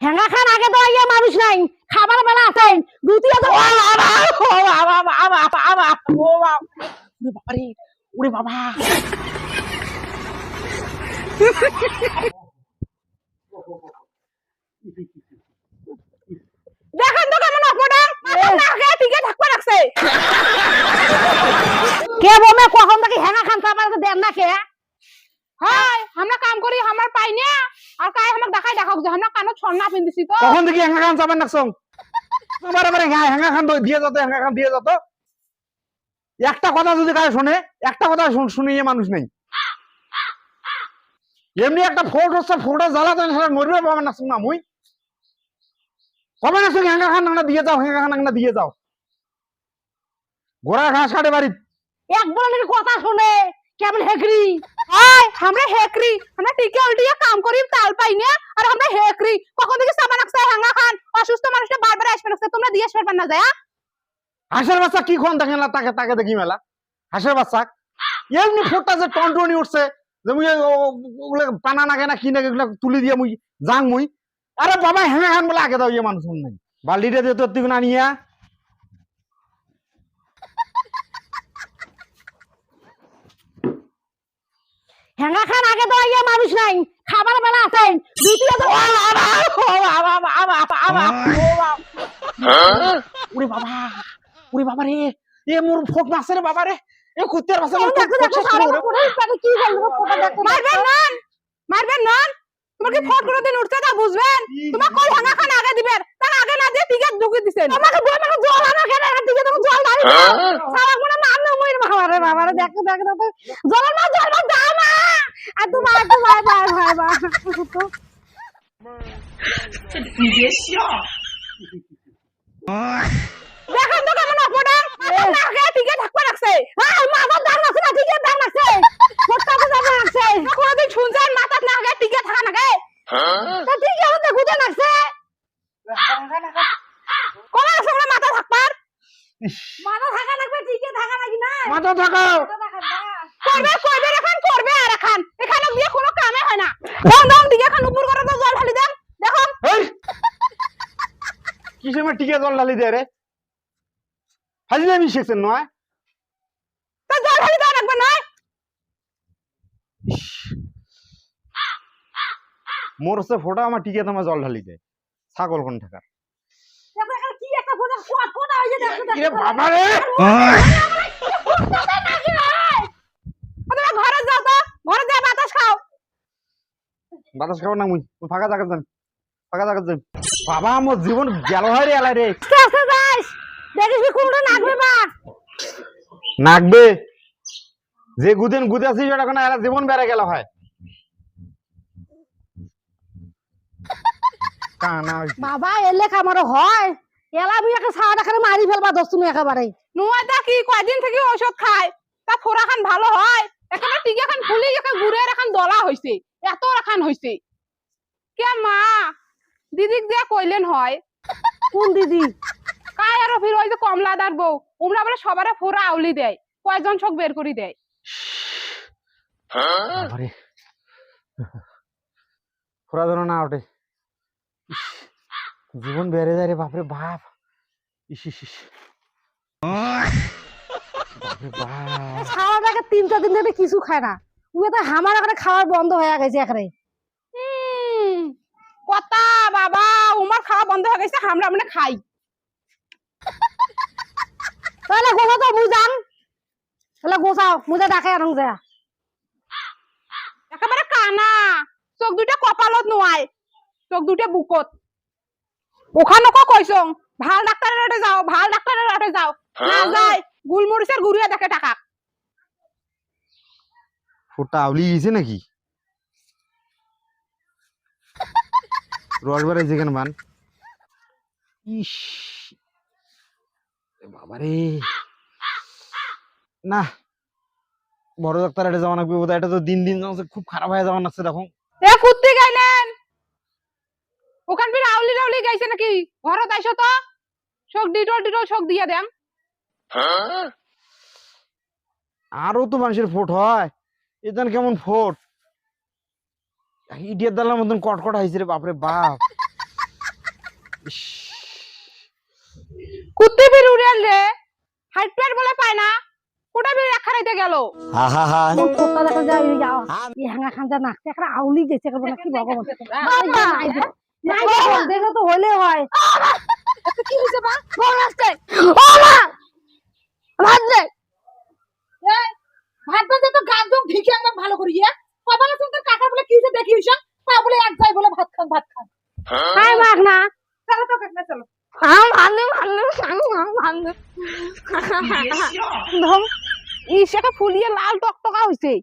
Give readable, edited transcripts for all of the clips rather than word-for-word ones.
হেঙ্গা খান আগে তো ইয়ে মানুষ নাই খাবার বেলা আছেন দুটিয়া তো ওরে বাবা দেখেন তো কেমন অপটা না খেয়ে টিকে থাকবা রাখছে কে বমে কখন থেকে হেঙ্গা খান খাবার তো দেন না খেয়ে হাই আমরা কাম করি আমার পাই না আর কাই আমাক দেখাই দেখাক যে আমরা কানো ছন্না পিন্দিছি তো কখন থেকে হ্যাঙ্গা খান চাবেন নাকছং বারে বারে হ্যাঙ্গা খান দিয়ে যত হ্যাঙ্গা খান দিয়ে যত একটা কথা যদি কায় শুনে একটা কথা শুনিয়ে মানুষ নেই এমনি একটা ফোট হচ্ছে ফোটা জ্বালাতে সেটা মরবে পাবেন নাকছং না মুই কবে নাকছং হ্যাঙ্গা খান না দিয়ে যাও হ্যাঙ্গা খান না দিয়ে যাও গোড়া ঘাস কাটে বাড়ি এক বলের কথা শুনে কেমন হেকরি হাই আমরা হেকরি আমরা টিকে উল্টিয়ে কাম করি তাল পাই না আর আমরা হেকরি কখন থেকে সাবান আকছে হাঙ্গা খান অসুস্থ মানুষটা বারবার আসবে না তোমরা দিয়ে আসবে না যায় হাঁসের বাচ্চা কি খন দেখেন না তাকে তাকে দেখি মেলা হাঁসের বাচ্চা এমনি ফোটটা যে টনটনি উঠছে যে মুই ওগুলো পানা নাগে না কি নাগে এগুলো তুলি দিয়ে মুই যাং মুই আরে বাবা হ্যাঁ হ্যাঁ বলে আগে দাও ইয়ে মানুষ নাই বাল্টিটা দিয়ে তোর দিকে না নিয়া হেঙ্গা খান আগে তো ইয়ে মানুষ নাই খাবার বেলা আছেন দুটিয়া তো ওরে বাবা ওরে বাবা রে এ মোর ফোট মারছে রে বাবা রে এ কুত্তের বাচ্চা মোর ফোট শেষ করে ওরে কি করবো ফটো দেখো মারবেন নন তোমার কি ফট করে দিন উঠছে তা বুঝবেন তোমার কল হাঙ্গা খান আগে দিবেন তার আগে না দিয়ে টিকে ঢুকে দিছেন আমাকে বই আমাকে জল আনা কেন এর দিকে তো জল দাও সারা মনে মান না মইর বাবারে দেখো দেখো তো জল না দাও না আর তো ভাই তো দেখেন তো কেমন অপটা না খেয়ে টিকে থাকবা রাখছে হ্যাঁ মাথা দাগ আছে না ঠিক আছে দাগ আছে ফটো তো দাগ আছে কোনদিন শুনছেন মাথা না খেয়ে টিকে থাকা না গে তো ঠিক আছে তো গুজে লাগছে কোন আছে বলে মাথা থাকবার মাথা থাকা লাগবে ঠিক আছে থাকা নাকি না মাথা থাকাও করবে এখন করবে আর এখন এখানে দিয়ে কোনো কামে হয় না দাও দাও দিকে এখন উপর করে তো জল ঢালি দেন দেখো এই কিসের মে টিকে জল ঢালি দে রে হাজিরা আমি শিখছেন নয় তো জল ঢালি দেওয়া লাগবে না মোর হচ্ছে ফোটা আমার টিকে তোমার জল ঢালি দেয় ছাগল কোন টাকার দেখো এখানে কি একটা ফটো কোটা হইছে দেখো এ বাবা রে তোমরা ঘরে যাও তো ঘরে যা বাতাস খাও বাতাস খাবো না মুই ফাঁকা জায়গা যান ফাঁকা জায়গা যান বাবা আমার জীবন গেল হয় রে এলাই রে কাছে যাস দেখিস কি কোনটা নাগবে বা নাকবে যে গুদেন গুদে আছিস সেটা কোনো এলা জীবন বেড়ে গেল হয় কানা বাবা এলে আমারও হয় এলা বিয়াকে ছাড়া দেখানে মারি ফেলবা দোস্ত তুমি একেবারে নুয়াটা কি কয়দিন থেকে ওষুধ খায় তা ফোড়া খান ভালো হয় এখানে টিকে খান ফুলি এখানে ঘুরে এখন দলা হইছে এত রাখান হইছে কে মা দিদিক দিয়া কইলেন হয় কোন দিদি কাই আর ফির ওই যে কমলাদার বউ উমরা বলে সবারে ফোড়া আউলি দেয় কয়জন চোখ বের করে দেয় আরে ফোরা ধরো না ওঠে জীবন বেড়ে যায় রে বাপরে বাপ ইস ইস ইস বাপরে বাপ খাওয়া দেখে 3-4 দিন ধরে কিছু খায় না উয়ে তো আমার এখানে খাওয়ার বন্ধ হয়ে গেছে এখানে কথা বাবা উমার খাওয়া বন্ধ হয়ে গেছে আমরা মানে খাই তাহলে গোসা তো বুঝান তাহলে গোসাও মুজে ডাকে আনং যা একেবারে কানা চোখ দুটা কপালত নোয়াই চোখ দুটা বুকত ওখানকো কইছং ভাল ডাক্তারের আটে যাও ভাল ডাক্তারের আটে যাও না যায় গুলমরিচের গুড়িয়া দেখে টাকা ফোটা আউলি গেছে নাকি রস বারে যেখানে মান ইস বাবারে না বড় ডাক্তার এটা যাওয়া লাগবে বোধহয় এটা তো দিন দিন খুব খারাপ হয়ে যাওয়া লাগছে দেখো এ কুত্তি গাইলেন ওখান ফির আউলি রাউলি গাইছে নাকি ঘরত আইসো তো শোক ডিটল শোক দিয়া দেন আরো তো মানুষের ফোট হয় এদান কেমন ফোট ইডিয়ার দালার মতন কটকট হয়েছে রে বাপরে বাপ কুত্তে বির উড়ে রে হাইট পেট বলে পায় না কোটা বির এক খাইতে গেল ফোটা দেখা যায় এই হাঙ্গা খান যা নাকতে একটা আউলি গেছে কেবল কি ভগবান বাবা নাই দেখো তো হইলে হয় কি হইছে বা বল আসছে ও মা ভাত দে ভাত বাজে তো গাছ দম ঠিকই একদম ভালো করিয়ে কবালে তুমি তোর কাকা বলে কি হইছে দেখি হইছ তা বলে এক যাই বলে ভাত খান হাই মাখ না চলো তো কাকা চলো ধম ইশাকে ফুলিয়ে লাল টকটকা হইছে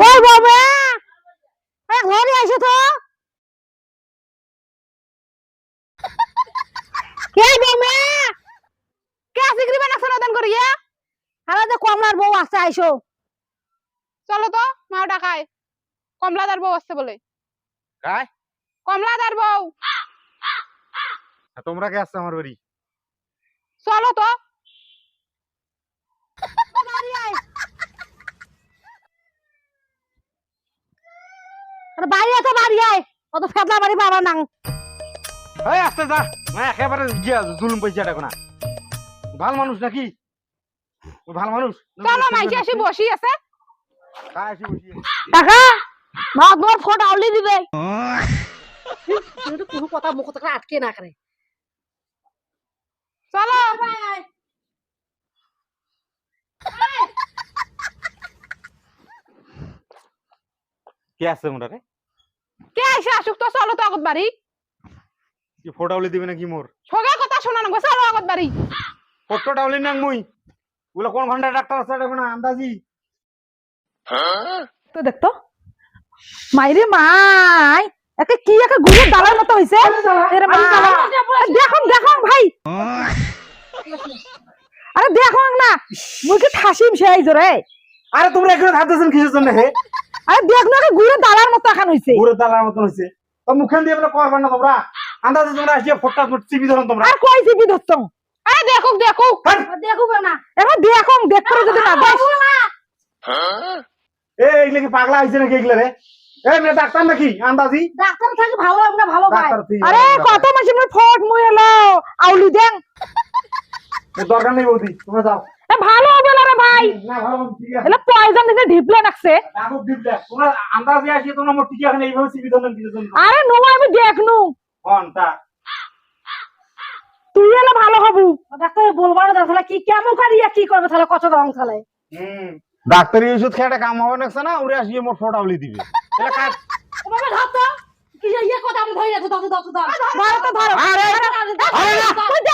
ওই বাবা এই ঘরে আইছো তো কে বাবা কে সিগরি বানাছ না দান করিয়া আরে যে কমলার বউ আছে আইছো চলো তো মাও ডাকায় কমলাদার বউ আসছে বলে কাই কমলাদার বউ তোমরা কে আসছে আমার বাড়ি চলো তো আরে বাড়ি আছে বাড়ি আয় অত ফেদলা বাড়ি বাবা নাং এই আসতে যা না একেবারে গিয়া জুলুম পয়সা দেখো না ভাল মানুষ নাকি ও ভাল মানুষ চলো মাইকে আসি বসি আছে কাই আসি বসি টাকা মা তোমার ফটো আউলি দিবে তুই তো কোনো কথা মুখ থেকে আটকে না করে চলো কে আসছে মোরা রে কে আইসা আসুক তো চলো তো আগত বাড়ি কি ফোটাউলি দিবে নাকি মোর সগে কথা শোনা না চলো আগত বাড়ি ফটোটাউলি নাং মুই ওগুলা কোন ঘন্টা ডাক্তার আছে দেখো না আন্দাজি তো দেখতো মাইরে মাই একে কি একে গুড়ের ডালার মতো হইছে এরে মা দেখুন দেখুন ভাই আরে দেখুন না মুখে ঠাসিম সেই জোরে আরে তোমরা এখানে খাইতেছেন কিসের জন্য হে আরে দেখ না গুড়ের ডালার মতো এখন হইছে পুরো দালার মতন হইছে তো মুখেন দিয়ে বলে করবেন না তোমরা আন্দাজে তোমরা আসিয়া ফোটা চিবি ধরুন তোমরা আর কই দিবি দোস্ত আরে দেখুক দেখুক দেখুবে না এখন দেখুন দেখ করে যদি না দেখ এগুলা কি পাগলা হইছে নাকি এগুলা রে এই মেয়ে ডাক্তার নাকি আন্দাজি ডাক্তার থাকি ভালো আমরা ভালো পাই ডাক্তার তুই আরে কত মাসে মোর ফট মুই এলো আউলি দেন দরকার নেই বৌদি তোমরা যাও এ ভালো হবে না রে ভাই না ভালো ঠিক আছে এলা পয়জন দিতে ঢিপলে রাখছে ডাকুক দিবলে তোমরা আন্দাজে আসিয়া তোমরা মোর টিকা এখানে এইভাবে চিবি ধরলেন কিসের জন্য আরে নো আমি দেখনু ঘন্টা তুই এলা ভালো হবু ডাক্তার বলবার না তাহলে কি কেমন করিয়া কি করবে তাহলে কত রং তাহলে ডাক্তারি ওষুধ খেয়ে একটা কাম হবে না না ওরে আসিয়ে মোর ফোটাউলি দিবে এটা কাজ বাবা ধর তো কি যে ইয়ে কথা আমি ধরে আছে ধর ধরো তো ধরো আরে আরে না